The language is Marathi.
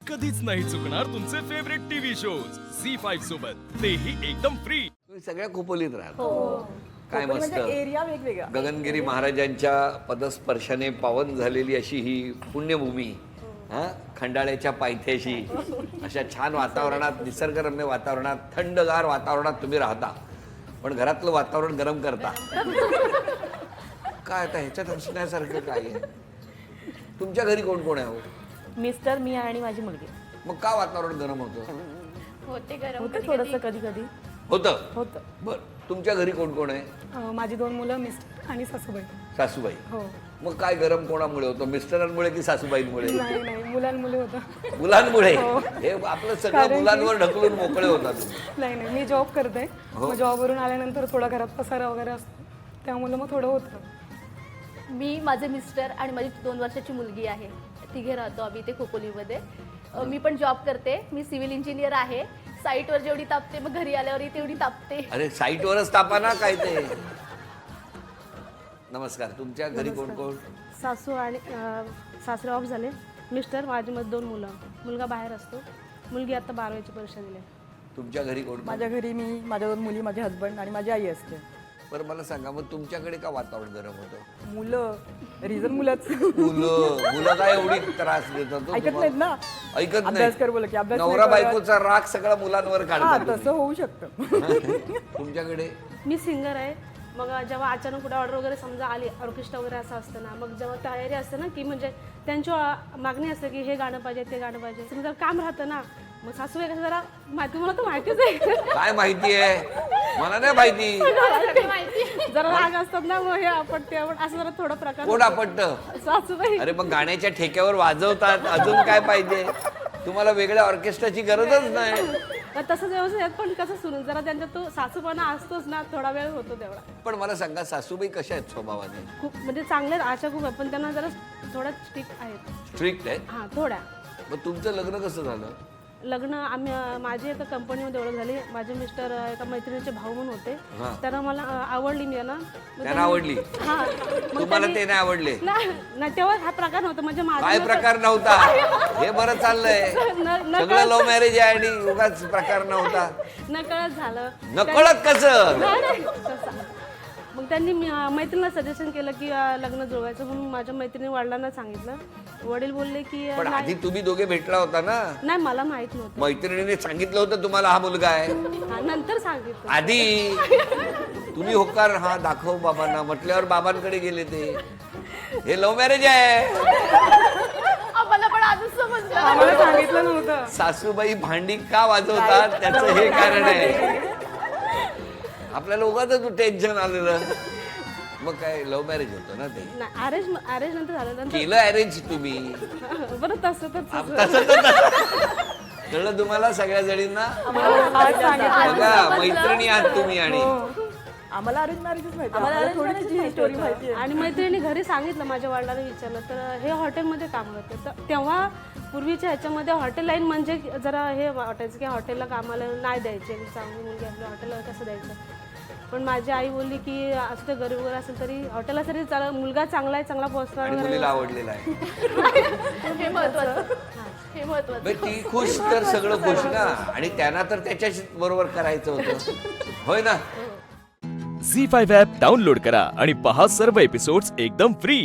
कधीच नाही चुकणार तुमचे फेवरेट टीव्ही शोज झी5 सोबत, तेही एकदम फ्री. तुम्ही सगळ्या खोपोलीत राहता. काय कोकण मस्त म्हणजे एरिया वेगवेगळा. गगनगिरी महाराजांच्या पदस्पर्शाने पावन झालेली अशी ही पुण्यभूमी, हा खंडाळ्याच्या पायथ्याशी अशा छान वातावरणात, निसर्गरम्य वातावरणात, थंडगार वातावरणात तुम्ही राहता, पण घरातलं वातावरण गरम करता. काय आता ह्याच्यात हसण्यासारखं काय आहे? तुमच्या घरी कोण कोण आहे हो? मिस्टर, मी आणि माझी मुलगी. मग का वातावरण गरम होतं? होते गरम होतं थोडंसं कधी कधी होतं. होतं. बर, तुमच्या घरी कोण कोण आहे? माझी 2 मुलं, मिस्टर आणि सासूबाई. सासूबाई. हो. मग काय गरम कोणामुळे होतं? मिस्टरांमुळे की सासूबाईंमुळे? नाही नाही, मुलांमुळे होतं. मुलांमुळे. हे आपलं सगळं कारण की- मुलांवर ढकलून मोकळे होता तुम्ही. नाही नाही, मी जॉब करते. हो. मग जॉबवरून आल्यानंतर थोडा घरात पसारा वगैरे असतो, त्यामुळे मग थोडं होतं. मी, माझे मिस्टर आणि माझी 2 वर्षाची मुलगी आहे. तिघे राहतो आम्ही इथे खोपोलीमध्ये. मी पण जॉब करते. मी सिव्हिल इंजिनियर आहे. साईटवर जेवढी तापते मग घरी आल्यावरही तेवढी तापते. अरे साईटवरच तापा ना काय ते. नमस्कार. तुमच्या घरी कोण कोण? सासू आणि सासरे ऑफ झाले. मिस्टर, माझी मध्ये 2 मुलं. मुलगा बाहेर असतो, मुलगी आता 12वीची परीक्षा दिली. तुमच्या घरी कोण कोण? माझ्या घरी मी, माझ्या 2 मुली, माझे हस्बंड आणि माझी आई असते. बरं मला सांगा, मग तुमच्याकडे का वातावरण गरम होतं? मुलं, रिझन मुलंच. मुलं काय एवढी त्रास देतात हो ऐकत तुम्हाला? नाहीत ना. ऐकत अभ्यास कर बोललं की नाही. अभ्यास नाही नवरा करत. बायकोचा राग सगळा मुलांवर हा, काढतात तसं होऊ शकतं. तुम्ही. तुमच्याकडे? मी सिंगर आहे. मग जेव्हा अचानक कुठे ऑर्डर वगैरे समजा आली, ऑर्केस्ट्रा वगैरे असं असतं ना, मग जेव्हा तयारी असते ना, की म्हणजे त्यांची मागणी असते की हे गाणं पाहिजे, ते गाणं पाहिजे. समजा काम राहतं ना, मग सासूबाई कसं जरा तुम्हाला तर माहितीच आहे. काय माहिती आहे? मला नाही माहिती. जरा राग असतात ना, मग हे आपण ते आपण असं जरा थोडं प्रकार कोण आपटत? सासूबाई. अरे मग गाण्याच्या ठेक्यावर वाजवतात, अजून काय पाहिजे? तुम्हाला वेगळ्या ऑर्केस्ट्राची गरजच नाही. तर तसंच व्यवस्थित आहेत, पण कसं सुरू जरा त्यांचा तो सासूपणा असतोच ना, थोडा वेळ होतो तेवढा. पण मला सांगा, सासूबाई कशा आहेत स्वभावाने? खूप म्हणजे चांगले आशा खूप आहे, पण त्यांना जरा थोडा स्ट्रिक्ट आहेत. स्ट्रिक्ट आहेत? हां, थोड्या. मग तुमचं लग्न कसं झालं? लग्न आम्ही माझी एका कंपनीमध्ये ओळख झाली. माझे मिस्टर एका मैत्रिणीचे भाऊ म्हणून होते. हां. त्यांना मला आवडली मी ना. मग त्यांना आवडली? हां. तुम्हाला ते नाही आवडले? नाही, तेव्हा हा प्रकार नव्हता. म्हणजे काय प्रकार नव्हता? हे बरं चाललंय. सगळं लव्ह मॅरेज आहे आणि उगाच प्रकार नव्हता. नकळत झालं. नकळत कसं? नाही, तसं. मग त्यांनी मैत्रिणीला सजेशन केलं की लग्न जुळवायचं, म्हणून माझ्या मैत्रिणी वडिलांना सांगितलं. वडील बोलले की पण आधी तुम्ही दोघे भेटला होता ना? नाही, मला माहित नव्हतं. मैत्रिणीने सांगितलं होतं तुम्हाला हा मुलगा आहे? हां, नंतर सांगितलं. आधी तुम्ही होकार हा दाखव बाबांना म्हटल्यावर बाबांकडे गेले ते. हे लव्ह मॅरेज आहे. आम्हाला पण आजच समजलं. आम्हाला सांगितलं नव्हतं. सासूबाई भांडी का वाजवतात त्याचं हे कारण आहे. आपल्याला उगाच टेन्शन आलेलं. मग काय लव्ह मॅरेज होतं ना ते? नाही, अरेंज नंतर झालं. नंतर केलं अरेंज तुम्ही? बरं तसं तर कळलं तुम्हाला सगळ्या जणींना? आज सांगितलं. बघा, मैत्रिणी आहात तुम्ही आणि आम्हाला अरेंज मॅरेजच माहिती. आम्हाला थोडी स्टोरी माहिती आहे. आणि मैत्रिणी घरी सांगितलं, माझ्या वडिलांना विचारलं तर हे हॉटेलमध्ये काम करते. तर तेव्हा पूर्वीच्या ह्याच्यामध्ये हॉटेल लाईन म्हणजे जरा हे वाटायचं की हॉटेलला कामाला नाही द्यायचे, चांगली मुलगी आपल्या हॉटेलला कसं द्यायचं. पण माझी आई बोलली की असं ते गरीब वगैरे असेल तरी हॉटेलला तरी मुलगा चांगला आहे, चांगला पोहोचला आणि वगैरे. मुलीला आवडलेला आहे. हे महत्वाचं. हे महत्वाचं. बरं, ती खुश तर सगळं खुश ना. आणि त्यांना तर त्याच्याच बरोबर करायचं होतं, होय ना? झी5 ॲप डाउनलोड करा आणि पहा सर्व एपिसोड्स एकदम फ्री.